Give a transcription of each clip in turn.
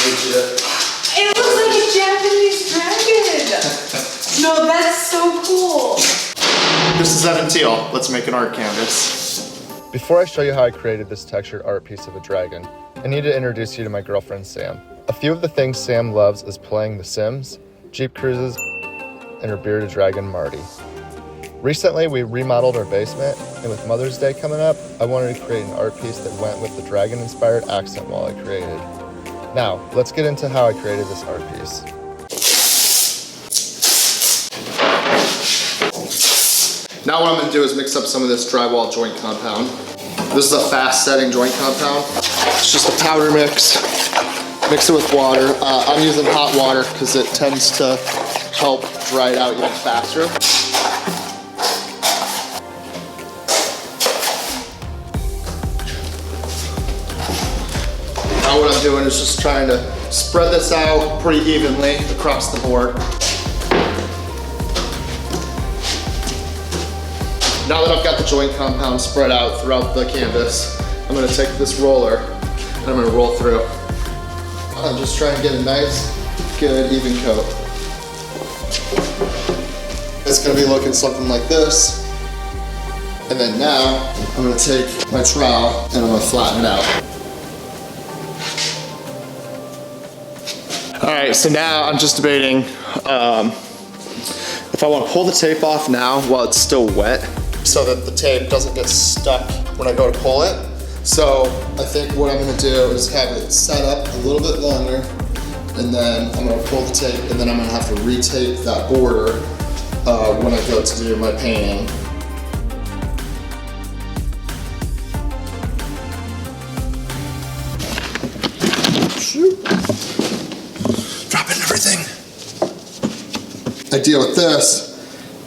It looks like a Japanese dragon. No, that's so cool. This is Evan Teal. Let's make an art canvas. Before I show you how I created this textured art piece of a dragon, I need to introduce you to my girlfriend, Sam. A few of the things Sam loves is playing The Sims, Jeep cruises, and her bearded dragon, Marty. Recently, we remodeled our basement, and with Mother's Day coming up, I wanted to create an art piece that went with the dragon-inspired accent wall I created. Now, let's get into how I created this art piece. Now what I'm going to do is mix up some of this drywall joint compound. This is a fast-setting joint compound. It's just a powder mix. Mix it with water. I'm using hot water because it tends to help dry it out even faster. Now what I'm doing is just trying to spread this out pretty evenly across the board. Now that I've got the joint compound spread out throughout the canvas, I'm going to take this roller and I'm going to roll through. I'm just trying to get a nice, good, even coat. It's going to be looking something like this. And then now, I'm going to take my trowel and I'm going to flatten it out. Alright, so now I'm just debating if I want to pull the tape off now while it's still wet so that the tape doesn't get stuck when I go to pull it. So I think what I'm going to do is have it set up a little bit longer and then I'm going to pull the tape and then I'm going to have to retape that border when I go to do my painting. Shoot. Dropping everything. Idea with this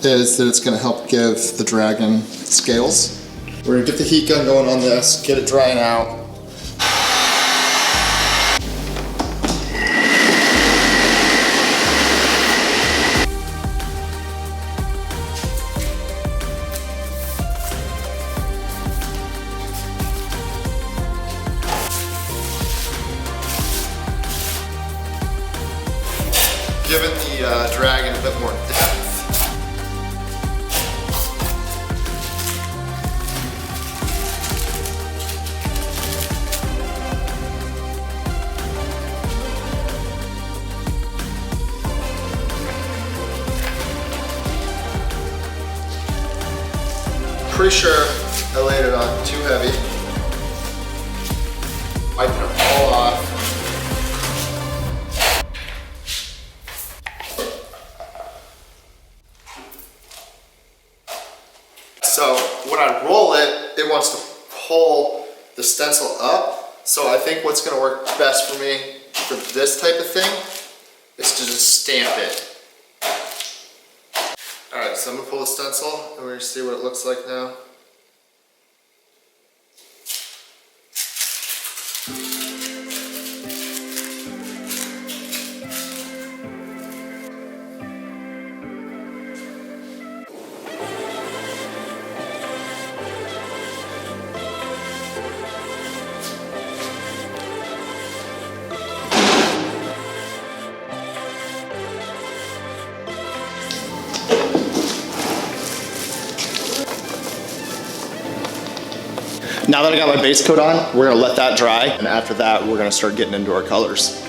is that it's going to help give the dragon scales. We're going to get the heat gun going on this, get it drying out. Giving the dragon a bit more depth. Pretty sure I laid it on too heavy. Wiping it all off. So when I roll it, it wants to pull the stencil up. So I think what's gonna work best for me for this type of thing is to just stamp it. All right, so I'm gonna pull the stencil and we're gonna see what it looks like now. Now that I got my base coat on, we're gonna let that dry, and after that, we're gonna start getting into our colors.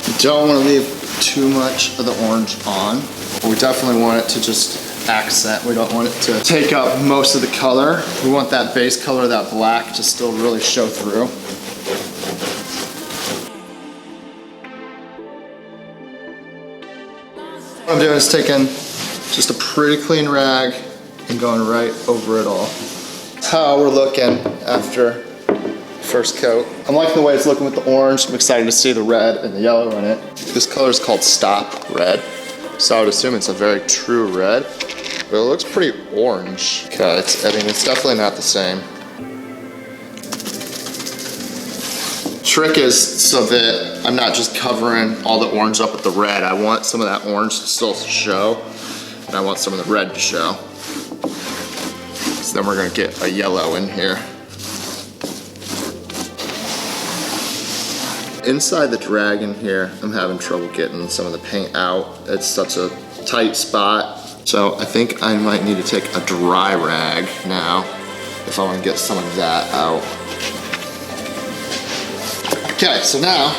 You don't wanna leave too much of the orange on. We definitely want it to just accent. We don't want it to take up most of the color. We want that base color, that black, to still really show through. What I'm doing is taking just a pretty clean rag and going right over it all. That's how we're looking after first coat. I'm liking the way it's looking with the orange. I'm excited to see the red and the yellow in it. This color is called Stop Red, so I would assume it's a very true red, but it looks pretty orange. Okay, it's definitely not the same. Trick is so that I'm not just covering all the orange up with the red. I want some of that orange to still show, and I want some of the red to show. So then we're gonna get a yellow in here. Inside the dragon here, I'm having trouble getting some of the paint out. It's such a tight spot. So I think I might need to take a dry rag now if I want to get some of that out. Okay, so now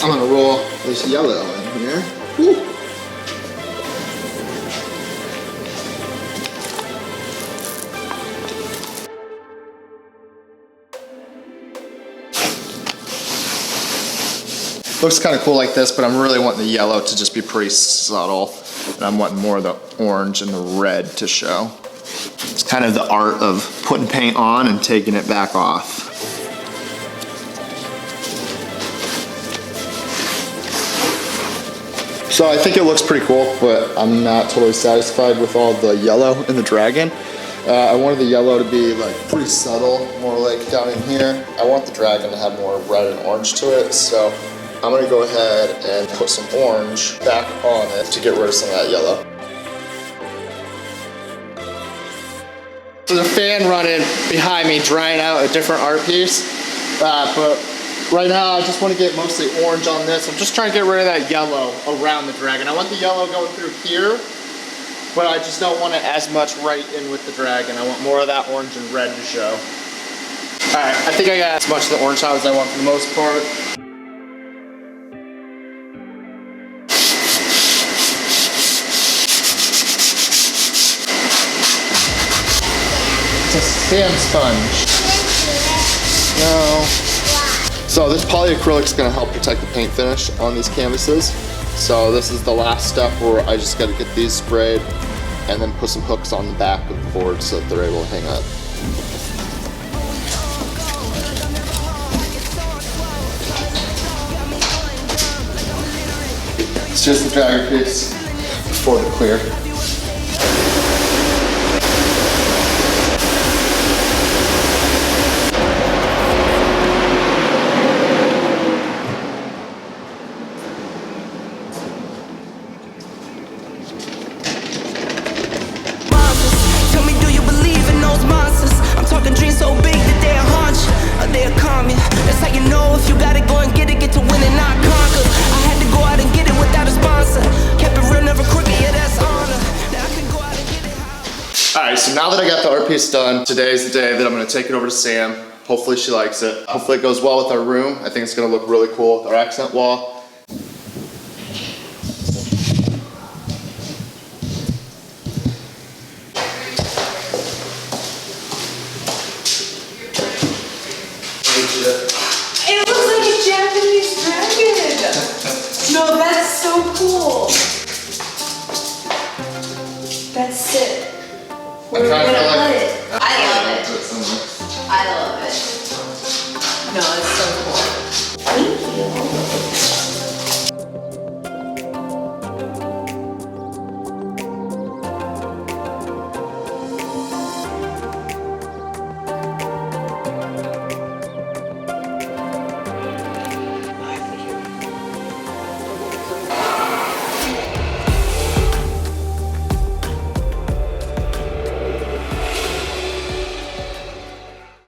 I'm gonna roll this yellow in here. Woo. Looks kind of cool like this, but I'm really wanting the yellow to just be pretty subtle. And I'm wanting more of the orange and the red to show. It's kind of the art of putting paint on and taking it back off. So I think it looks pretty cool, but I'm not totally satisfied with all the yellow in the dragon. I wanted the yellow to be like pretty subtle, more like down in here. I want the dragon to have more red and orange to it, so I'm gonna go ahead and put some orange back on it to get rid of some of that yellow. There's a fan running behind me drying out a different art piece, but right now I just want to get mostly orange on this. I'm just trying to get rid of that yellow around the dragon. I want the yellow going through here, but I just don't want it as much right in with the dragon. I want more of that orange and red to show. Alright, I think I got as much of the orange out as I want for the most part. It's a sand sponge. No. So this polyacrylic is going to help protect the paint finish on these canvases. So this is the last step where I just got to get these sprayed and then put some hooks on the back of the board so that they're able to hang up. It's just the dragger piece before the clear. Alright, so now that I got the art piece done, today's the day that I'm going to take it over to Sam. Hopefully she likes it. Hopefully it goes well with our room. I think it's going to look really cool with our accent wall. It looks like a Japanese dragon. No, that's so cool. That's sick. We're gonna put it. I love it. I love it. No, it's so cool.